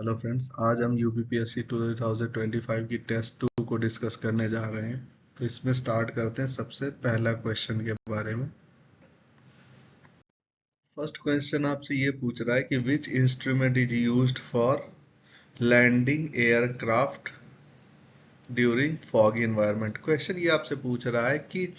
Hello friends, आज हम UPPSC 2025 की टेस्ट 2 को डिस्कस करने जा रहे हैं। तो इसमें स्टार्ट करते हैं सबसे पहला क्वेश्चन के बारे में। फर्स्ट क्वेश्चन आपसे ये पूछ रहा है कि which instrument is used for landing aircraft during foggy environment. Question ये आपसे पूछ रहा है कि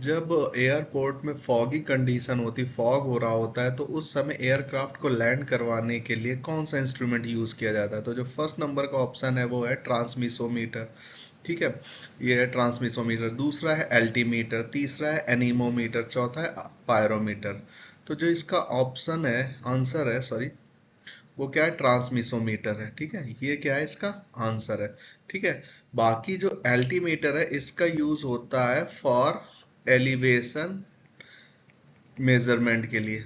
जब एयरपोर्ट में फॉगी कंडीशन होती, फॉग हो रहा होता है, तो उस समय एयरक्राफ्ट को लैंड करवाने के लिए कौन सा इंस्ट्रूमेंट यूज किया जाता है। तो जो फर्स्ट नंबर का ऑप्शन है वो है ट्रांसमिसोमीटर। ठीक है, ये है ट्रांसमिसोमीटर। दूसरा है एल्टीमीटर, तीसरा है एनीमोमीटर, चौथा है पायरोमीटर। तो जो इसका ऑप्शन है, आंसर है, सॉरी, वो क्या है, ट्रांसमिसोमीटर है। ठीक है, ये क्या है, इसका आंसर है। ठीक है, बाकी जो एल्टीमीटर है इसका यूज होता है फॉर एलिवेशन मेजरमेंट के लिए।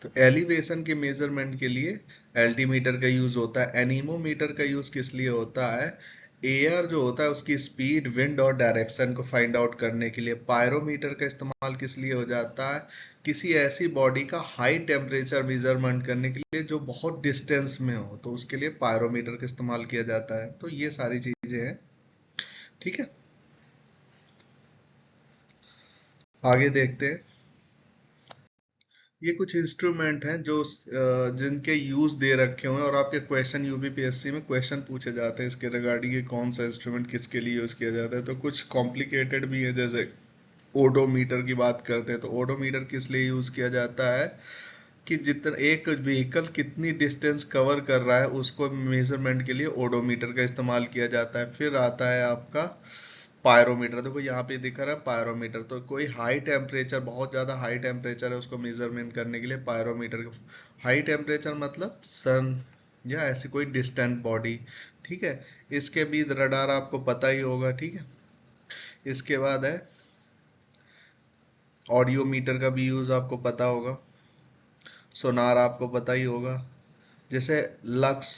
तो एलिवेशन के मेजरमेंट के लिए एल्टीमीटर का यूज होता है। एनीमोमीटर का यूज किस लिए होता है, एयर जो होता है उसकी स्पीड, विंड और डायरेक्शन को फाइंड आउट करने के लिए। पायरोमीटर का इस्तेमाल किस लिए हो जाता है, किसी ऐसी बॉडी का हाई टेम्परेचर मेजरमेंट करने के लिए जो बहुत डिस्टेंस में हो, तो उसके लिए पायरोमीटर का इस्तेमाल किया जाता है। तो ये सारी चीजें हैं। ठीक है, आगे देखते हैं। ये कुछ इंस्ट्रूमेंट हैं जो जिनके यूज दे रखे हुए हैं और आपके क्वेश्चन, यूपीपीएससी में क्वेश्चन पूछे जाते हैं इसके रिगार्डिंग, ये कौन सा इंस्ट्रूमेंट किसके लिए यूज किया जाता है। तो कुछ कॉम्प्लिकेटेड भी है, जैसे ओडोमीटर की बात करते हैं। तो ओडोमीटर किस लिए यूज किया जाता है कि जितना एक व्हीकल कितनी डिस्टेंस कवर कर रहा है उसको मेजरमेंट के लिए ओडोमीटर का इस्तेमाल किया जाता है। फिर आता है आपका पायरोमीटर। देखो यहाँ पे दिख रहा है पायरोमीटर, तो कोई हाई टेम्परेचर, बहुत ज्यादा हाई टेम्परेचर है, उसको मेजरमेंट करने के लिए पायरोमीटर। हाई टेम्परेचर मतलब सन या ऐसी कोई डिस्टेंट बॉडी। ठीक है, इसके भी रडार आपको पता ही होगा। ठीक है, इसके बाद है ऑडियोमीटर का भी यूज आपको पता होगा। सोनार आपको पता ही होगा। जैसे लक्स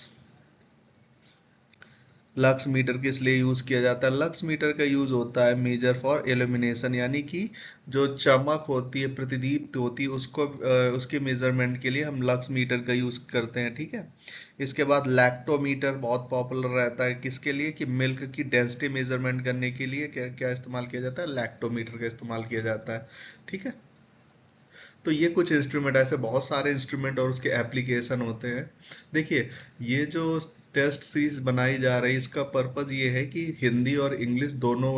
लक्स मीटर किस लिए यूज किया जाता है, लक्स मीटर का यूज होता है मेजर फॉर इल्यूमिनेशन, यानी कि जो चमक होती है, प्रतिदीप्त होती है, उसको उसके मेजरमेंट के लिए हम लक्स मीटर का यूज करते हैं। ठीक है, इसके बाद लैक्टोमीटर बहुत पॉपुलर रहता है, किसके लिए कि मिल्क की डेंसिटी मेजरमेंट करने के लिए क्या क्या इस्तेमाल किया जाता है, लैक्टोमीटर का इस्तेमाल किया जाता है। ठीक है, तो ये कुछ इंस्ट्रूमेंट, ऐसे बहुत सारे इंस्ट्रूमेंट और उसके एप्लीकेशन होते हैं। देखिए, ये जो टेस्ट सीरीज बनाई जा रही है, इसका पर्पज ये है कि हिंदी और इंग्लिश दोनों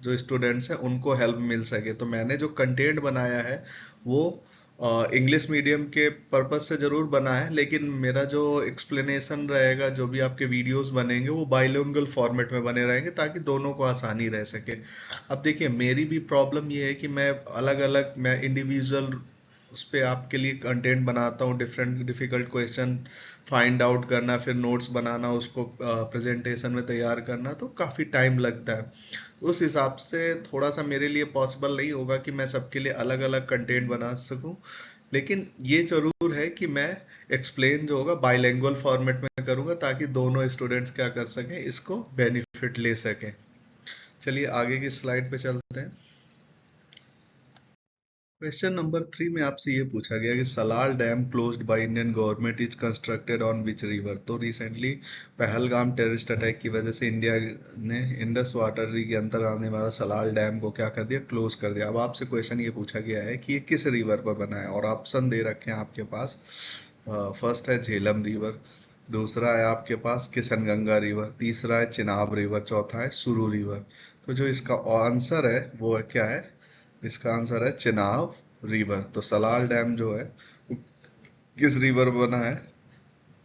जो स्टूडेंट्स हैं उनको हेल्प मिल सके। तो मैंने जो कंटेंट बनाया है वो इंग्लिश मीडियम के पर्पज से जरूर बना है, लेकिन मेरा जो एक्सप्लेनेशन रहेगा, जो भी आपके वीडियोस बनेंगे, वो बाइलिंगुअल फॉर्मेट में बने रहेंगे ताकि दोनों को आसानी रह सके। अब देखिए, मेरी भी प्रॉब्लम ये है कि मैं अलग अलग, मैं इंडिविजुअल उस पे आपके लिए कंटेंट बनाता हूँ, different difficult question find out करना, फिर नोट्स बनाना, उसको प्रेजेंटेशन में तैयार करना, तो काफ़ी टाइम लगता है। उस हिसाब से थोड़ा सा मेरे लिए पॉसिबल नहीं होगा कि मैं सबके लिए अलग अलग कंटेंट बना सकूं। लेकिन ये जरूर है कि मैं एक्सप्लेन जो होगा बाइलिंगुअल फॉर्मेट में करूंगा ताकि दोनों स्टूडेंट्स क्या कर सकें, इसको बेनिफिट ले सकें। चलिए आगे की स्लाइड पे चलते हैं। क्वेश्चन नंबर 3 में आपसे ये पूछा गया कि Salal dam closed by Indian government is constructed on which river. तो रिसेंटली पहलगाम टेररिस्ट अटैक की वजह से इंडिया ने इंडस वाटर के अंदर आने वाला सलाल डैम को क्या कर दिया, क्लोज कर दिया। अब आपसे क्वेश्चन ये पूछा गया है कि ये किस रिवर पर बना है, और ऑप्शन दे रखे हैं आपके पास। फर्स्ट है झेलम रिवर, दूसरा है आपके पास किशनगंगा रिवर, तीसरा है चिनाब रिवर, चौथा है सुरु रिवर। तो जो इसका आंसर है वो क्या है, इसका आंसर है चिनाब रिवर। तो सलाल डैम जो है वो किस रिवर बना है,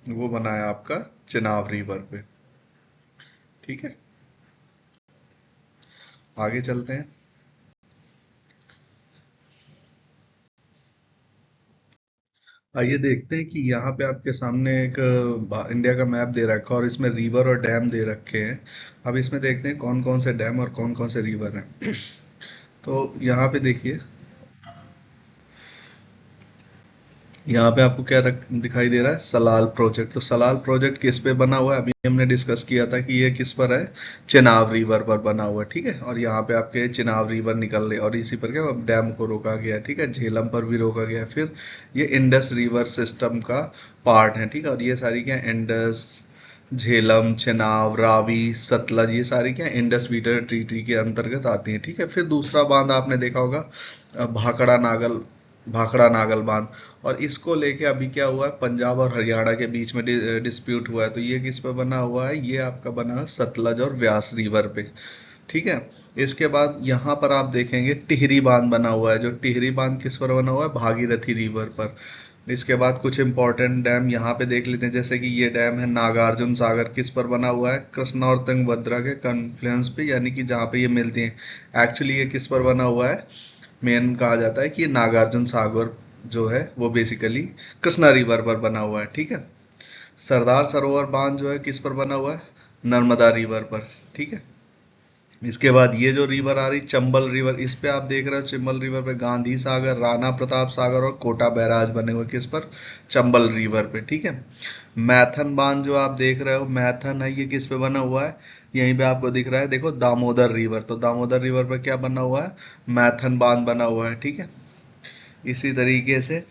वो बना है आपका चिनाब रिवर पे। ठीक है, आगे चलते हैं। आइए देखते हैं कि यहाँ पे आपके सामने एक इंडिया का मैप दे रखा है और इसमें रिवर और डैम दे रखे हैं। अब इसमें देखते हैं कौन कौन से डैम और कौन कौन से रिवर हैं। तो यहाँ पे देखिए, यहाँ पे आपको क्या दिखाई दे रहा है, सलाल प्रोजेक्ट। तो सलाल प्रोजेक्ट किस पे बना हुआ है, अभी हमने डिस्कस किया था कि ये किस पर है, चिनाब रिवर पर बना हुआ है, ठीक है। और यहाँ पे आपके चिनाब रिवर निकल रही है और इसी पर क्या डैम को रोका गया है, ठीक है। झेलम पर भी रोका गया है। फिर ये इंडस रिवर सिस्टम का पार्ट है, ठीक है। और ये सारी क्या इंडस, झेलम, चेनाब, रावी, सतलज, ये सारी क्या इंडस वाटर ट्रीटी के अंतर्गत आती हैं, ठीक है। फिर दूसरा बांध आपने देखा होगा, भाखड़ा नागल बांध। और इसको लेके अभी क्या हुआ है, पंजाब और हरियाणा के बीच में डिस्प्यूट हुआ है। तो ये किस पे बना हुआ है, ये आपका बना है सतलज और व्यास रिवर पे, ठीक है। इसके बाद यहाँ पर आप देखेंगे टिहरी बांध बना हुआ है। जो टिहरी बांध किस पर बना हुआ है, भागीरथी रिवर पर। इसके बाद कुछ इंपॉर्टेंट डैम यहाँ पे देख लेते हैं, जैसे कि ये डैम है नागार्जुन सागर, किस पर बना हुआ है, कृष्णा और तुंगभद्रा के कन्फ्लुएंस पे, यानी कि जहाँ पे ये मिलती हैं। एक्चुअली ये किस पर बना हुआ है, मेन कहा जाता है कि ये नागार्जुन सागर जो है वो बेसिकली कृष्णा रिवर पर बना हुआ है, ठीक है। सरदार सरोवर बांध जो है किस पर बना हुआ है, नर्मदा रिवर पर, ठीक है। इसके बाद ये जो रिवर आ रही चंबल रिवर, इस पे आप देख रहे हो चंबल रिवर पे गांधी सागर, राणा प्रताप सागर और कोटा बैराज बने हुए किस पर, चंबल रिवर पे, ठीक है। मैथन बांध जो आप देख रहे हो, मैथन है, ये किस पे बना हुआ है, यहीं पे आपको दिख रहा है, देखो दामोदर रिवर। तो दामोदर रिवर पे क्या बना हुआ है, मैथन बांध बना हुआ है, ठीक है। इसी तरीके से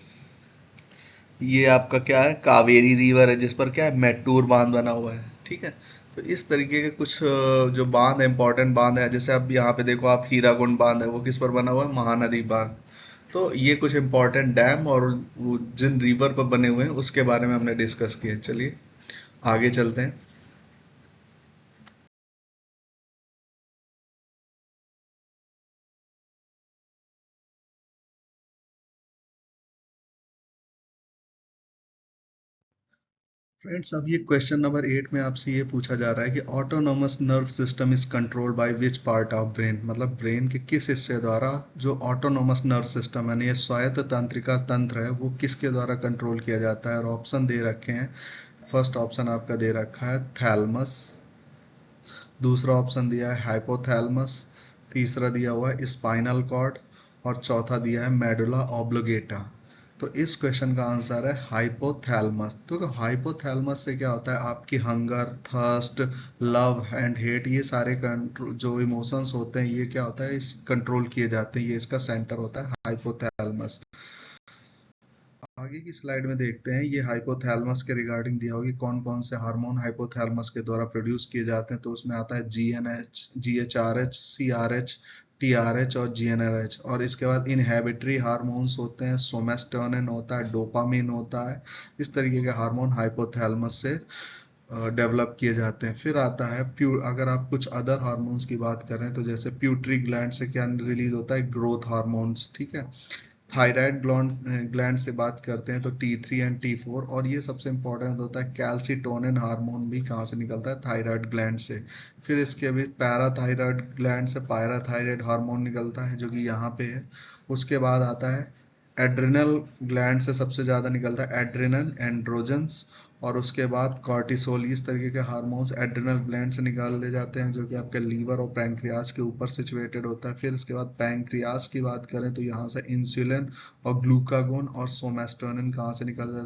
ये आपका क्या है, कावेरी रिवर है, जिस पर क्या है, मेट्टूर बांध बना हुआ है, ठीक है। तो इस तरीके के कुछ जो बांध है, इंपॉर्टेंट बांध है, जैसे अब यहाँ पे देखो आप हीराकुंड बांध है, वो किस पर बना हुआ है, महानदी बांध। तो ये कुछ इंपॉर्टेंट डैम और वो जिन रिवर पर बने हुए हैं उसके बारे में हमने डिस्कस किए। चलिए आगे चलते हैं। फ्रेंड्स, अब ये क्वेश्चन नंबर 8 में आपसे ये पूछा जा रहा है कि autonomous nerve system is controlled by which part of brain, मतलब ब्रेन के किस हिस्से द्वारा जो ऑटोनोमस नर्व सिस्टम यानी ये स्वायत्त तंत्रिका तंत्र है वो किसके द्वारा कंट्रोल किया जाता है। और ऑप्शन दे रखे हैं। फर्स्ट ऑप्शन आपका दे रखा है थैलमस, दूसरा ऑप्शन दिया है हाइपोथैलमस, तीसरा दिया हुआ है स्पाइनल कॉर्ड और चौथा दिया है मेडुला ऑब्लिगेटा। तो इस क्वेश्चन का आंसर है हाइपोथैलमस। तो हाइपोथैलमस से क्या होता है, आपकी hunger, thirst, love and hate, ये सारे कंट्रोल जो इमोशंस होते हैं ये क्या होता है, इस कंट्रोल किए जाते हैं, ये इसका सेंटर होता है हाइपोथैलमस। आगे की स्लाइड में देखते हैं, ये हाइपोथैलेमस के रिगार्डिंग दिया होगी कौन कौन से हार्मोन हाइपोथैलेमस के द्वारा प्रोड्यूस किए जाते हैं। तो उसमें आता है जीएनएच, जीएचआरएच, सीआरएच, टीआरएच और जीएनआरएच। और इसके बाद इनहेबिटरी हार्मोन्स होते हैं, सोमेस्टर्निन होता है, डोपामिन होता है। इस तरीके के हार्मोन हाइपोथैलेमस से डेवलप किए जाते हैं। फिर आता है अगर आप कुछ अदर हार्मोन्स की बात करें तो जैसे प्यूटरी ग्लैंड से क्या रिलीज होता है, ग्रोथ हार्मोन्स, ठीक है। थायराइड ग्लैंड से बात करते हैं तो T3 एंड T4। और ये सबसे इंपॉर्टेंट होता है कैल्सिटोनिन हार्मोन भी कहाँ से निकलता है, थायराइड ग्लैंड से। फिर इसके भी पैराथायराइड ग्लैंड से पायराथायराइड हार्मोन निकलता है जो कि यहाँ पे है। उसके बाद आता है एड्रिनल ग्लैंड से सबसे ज़्यादा निकलता है एड्रिनल एंड्रोजन्स। और उसके बाद कॉर्टिसोल, इस तरीके के हार्मोन्स एड्रिनल ग्लैंड से निकाले जाते हैं जो कि आपके लीवर और पैंक्रियाज के ऊपर सिचुएटेड होता है। फिर इसके बाद पैंक्रियाज की बात करें तो यहाँ से इंसुलिन और ग्लूकागोन और सोमेस्टोनिन कहाँ से निकल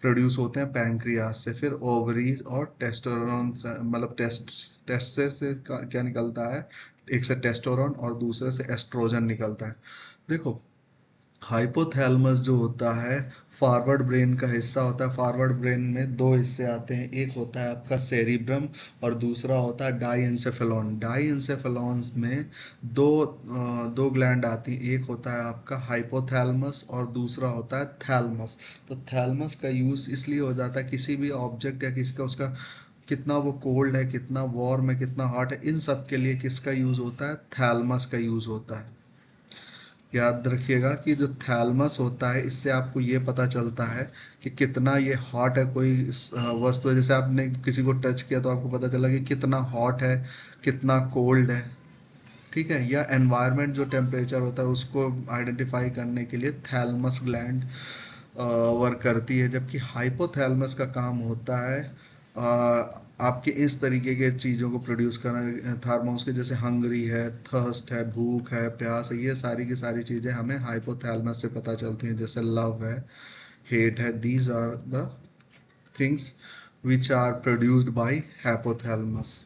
प्रोड्यूस होते हैं, पैंक्रियाज से। फिर ओवरीज और टेस्टोस्टेरोन मतलब टेस्ट से क्या निकलता है, एक से टेस्टोरोन और दूसरे से एस्ट्रोजन निकलता है। देखो हाइपोथैलेमस जो होता है फॉरवर्ड ब्रेन का हिस्सा होता है। फॉरवर्ड ब्रेन में दो हिस्से आते हैं, एक होता है आपका सेरिब्रम और दूसरा होता है डाईएंसेफेलॉन। डाईएंसेफेलॉन में दो ग्लैंड आती हैं, एक होता है आपका हाइपोथैलेमस और दूसरा होता है थैलेमस। तो थैलेमस का यूज इसलिए हो जाता है किसी भी ऑब्जेक्ट या किसी का उसका कितना वो कोल्ड है, कितना वार्म है, कितना हॉट है, इन सब के लिए किसका यूज होता है, थैलेमस का यूज होता है। याद रखिएगा कि जो थैलमस होता है इससे आपको ये पता चलता है कि कितना ये हॉट है कोई वस्तु है। जैसे आपने किसी को टच किया तो आपको पता चला कि कितना हॉट है, कितना कोल्ड है, ठीक है। या एनवायरनमेंट जो टेम्परेचर होता है उसको आइडेंटिफाई करने के लिए थैलमस ग्लैंड वर्क करती है। जबकि हाइपोथैलेमस का काम होता है आपके इस तरीके के चीज़ों को प्रोड्यूस करना, हार्मोन्स के, जैसे हंगरी है, थर्स्ट है, भूख है, प्यास है, ये सारी की सारी चीज़ें हमें हाइपोथैलेमस से पता चलती हैं। जैसे लव है, हेट है, these are the things which are produced by hypothalamus.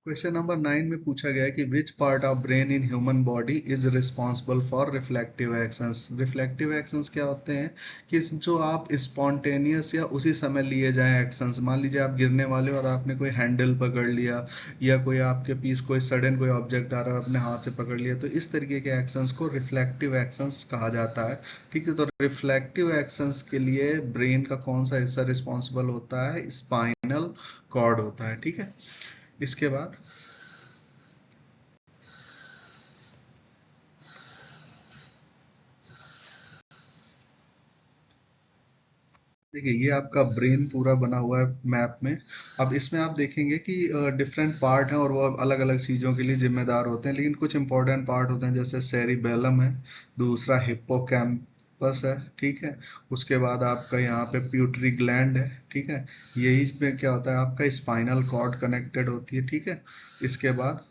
Question number 9 में पूछा गया है कि which part of brain in human body is responsible for reflective actions. Reflective actions क्या होते हैं कि जो आप स्पॉन्टेनियस या उसी समय लिए जाए एक्शंस, मान लीजिए आप गिरने वाले और आपने कोई हैंडल पकड़ लिया, या कोई आपके पीस कोई सडन कोई ऑब्जेक्ट आ रहा है अपने हाथ से पकड़ लिया, तो इस तरीके के एक्शंस को रिफ्लेक्टिव एक्शंस कहा जाता है। ठीक है, तो रिफ्लेक्टिव एक्शंस के लिए ब्रेन का कौन सा हिस्सा रिस्पॉन्सिबल होता है? स्पाइनल कॉर्ड होता है। ठीक है, इसके बाद देखिए, ये आपका ब्रेन पूरा बना हुआ है मैप में। अब इसमें आप देखेंगे कि डिफरेंट पार्ट हैं और वो अलग अलग चीज़ों के लिए जिम्मेदार होते हैं, लेकिन कुछ इंपॉर्टेंट पार्ट होते हैं, जैसे सेरिबेलम है, दूसरा हिप्पोकैम्पस है। ठीक है, उसके बाद आपका यहाँ पे प्यूटरी ग्लैंड है। ठीक है, यही में क्या होता है, आपका स्पाइनल कॉर्ड कनेक्टेड होती है। ठीक है, इसके बाद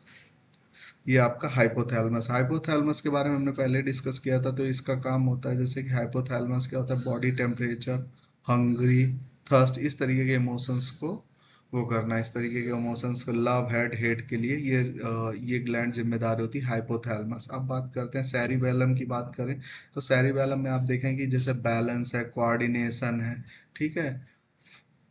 ये आपका हाइपोथैलेमस। हाइपोथैलेमस के बारे में हमने पहले डिस्कस किया था, तो इसका काम होता है, जैसे कि हाइपोथैलेमस क्या होता है, बॉडी टेम्परेचर, हंग्री, थर्स्ट, इस तरीके के इमोशंस को वो करना, इस तरीके के इमोशंस को, लव, हेट के लिए ये ग्लैंड जिम्मेदार होती है हाइपोथैलेमस। अब बात करते हैं सेरिबेलम की। बात करें तो सेरिबेलम में आप देखें कि जैसे बैलेंस है, कोऑर्डिनेशन है। ठीक है,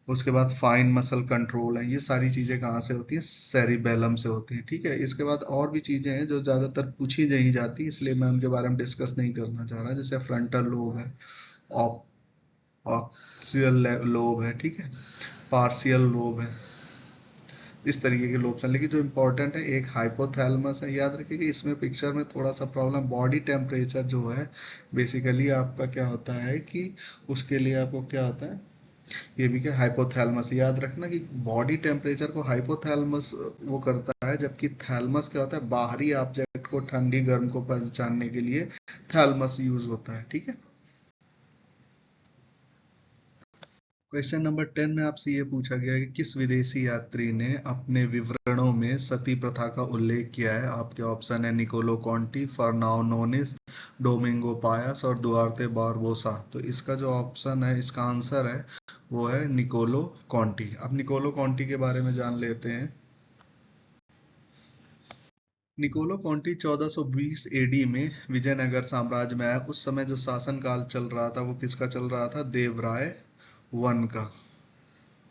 उसके बाद फाइन मसल कंट्रोल है, ये सारी चीजें कहाँ से होती हैं? सेरिबेलम से होती हैं। ठीक है, इसके बाद और भी चीजें हैं जो ज्यादातर पूछी नहीं जाती, इसलिए मैं उनके बारे में डिस्कस नहीं करना चाह रहा, जैसे फ्रंटल लोब है, ऑक्सियल लोब है। ठीक है, पार्शियल लोब है, इस तरीके के लोब्स हैं। लेकिन जो इंपॉर्टेंट है, एक हाइपोथैलेमस है। याद रखिए कि इसमें पिक्चर में थोड़ा सा प्रॉब्लम, बॉडी टेम्परेचर जो है बेसिकली आपका क्या होता है कि उसके लिए आपको क्या होता है, ये भी क्या, हाइपोथैलेमस। याद रखना कि बॉडी टेम्परेचर को हाइपोथैलेमस वो करता है, जबकि थैलेमस क्या होता है, बाहरी ऑब्जेक्ट को, ठंडी गर्म को पहचानने के लिए थैलेमस यूज होता है। ठीक है, क्वेश्चन नंबर 10 में आपसे ये पूछा गया है कि किस विदेशी यात्री ने अपने विवरणों में सती प्रथा का उल्लेख किया है? आपके ऑप्शन है निकोलो कॉन्टी, फर्नाओ नोनिस, डोमिंगो पायस और दुआर्ते बारबोसा। तो इसका जो ऑप्शन है, इसका आंसर है वो है निकोलो कॉन्टी। अब निकोलो कॉन्टी के बारे में जान लेते हैं। निकोलो कॉन्टी 1420 एडी में विजयनगर साम्राज्य में आया। उस समय जो शासन काल चल रहा था वो किसका चल रहा था? देवराय वन का,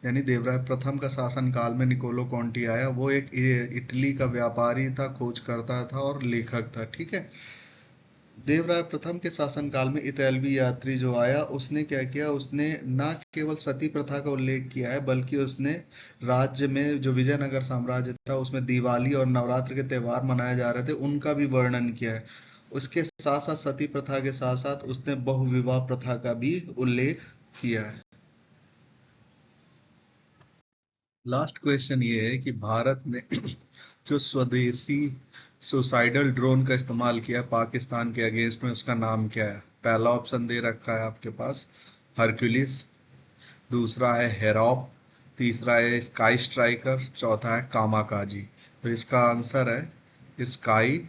यानी देवराय प्रथम का शासन काल में निकोलो कॉन्टी आया। वो एक इटली का व्यापारी था, खोजकर्ता था और लेखक था। ठीक है, देवराय प्रथम के शासन काल में इतालवी यात्री जो आया, उसने क्या किया, उसने ना केवल सती प्रथा का उल्लेख किया है, बल्कि उसने राज्य में जो विजयनगर साम्राज्य था उसमें दिवाली और नवरात्र के त्योहार मनाए जा रहे थे, उनका भी वर्णन किया है। उसके साथ साथ सती प्रथा के साथ साथ उसने बहुविवाह प्रथा का भी उल्लेख किया है। लास्ट क्वेश्चन ये है कि भारत ने जो स्वदेशी सुसाइडल ड्रोन का इस्तेमाल किया पाकिस्तान के अगेंस्ट में, उसका नाम क्या है? पहला ऑप्शन दे रखा है आपके पास, हरक्यूलिस, दूसरा है हेरॉप, तीसरा है स्काई स्ट्राइकर, चौथा है कामाकाजी। तो इसका आंसर है स्काई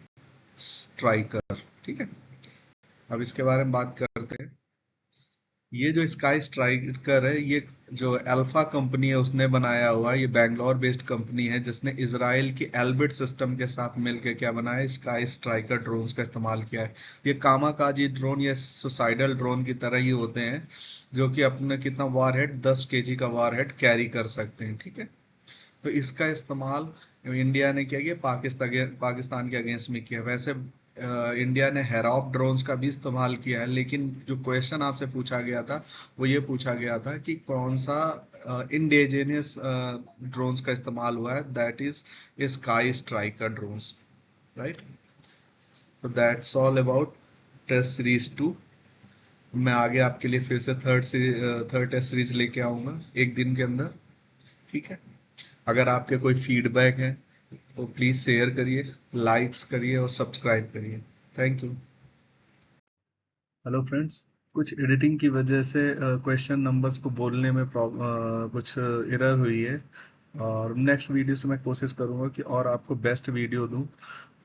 स्ट्राइकर। ठीक है, अब इसके बारे में बात करते हैं। ये जो स्काई स्ट्राइकर है, ये जो अल्फा कंपनी है उसने बनाया हुआ है, ये बैंगलोर बेस्ड कंपनी है जिसने इसराइल की एल्बिट सिस्टम के साथ मिलकर क्या बनाया, स्काई स्ट्राइकर ड्रोन्स का इस्तेमाल किया है। ये कामाकाजी ड्रोन ये सुसाइडल ड्रोन की तरह ही होते हैं, जो कि अपने कितना वारहेड, 10 kg का वारहेड कैरी कर सकते हैं। ठीक है, तो इसका इस्तेमाल इंडिया ने किया कि पाकिस्तान के अगेंस्ट में किया। वैसे इंडिया ने हेरॉप ड्रोन्स का भी इस्तेमाल किया है, लेकिन जो क्वेश्चन आपसे पूछा गया था वो ये पूछा गया था कि कौन सा इंडिजिनियस ड्रोन्स का इस्तेमाल हुआ है, that is sky striker drones. Right, तो that's all about test series 2। मैं आगे आपके लिए फिर से थर्ड टेस्ट सीरीज लेके आऊंगा एक दिन के अंदर। ठीक है, अगर आपके कोई फीडबैक है तो प्लीज़ शेयर करिए, लाइक्स करिए और सब्सक्राइब करिए। Thank you. हेलो फ्रेंड्स, कुछ एडिटिंग की वजह से क्वेश्चन नंबर्स को बोलने में कुछ एरर हुई है, और नेक्स्ट वीडियो से मैं कोशिश करूंगा कि और आपको बेस्ट वीडियो दूं।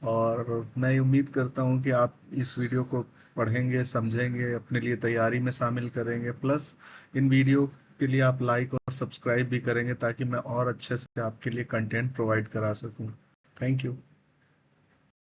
और मैं उम्मीद करता हूं कि आप इस वीडियो को पढ़ेंगे, समझेंगे, अपने लिए तैयारी में शामिल करेंगे, प्लस इन वीडियो के लिए आप लाइक और सब्सक्राइब भी करेंगे ताकि मैं और अच्छे से आपके लिए कंटेंट प्रोवाइड करा सकूं। Thank you.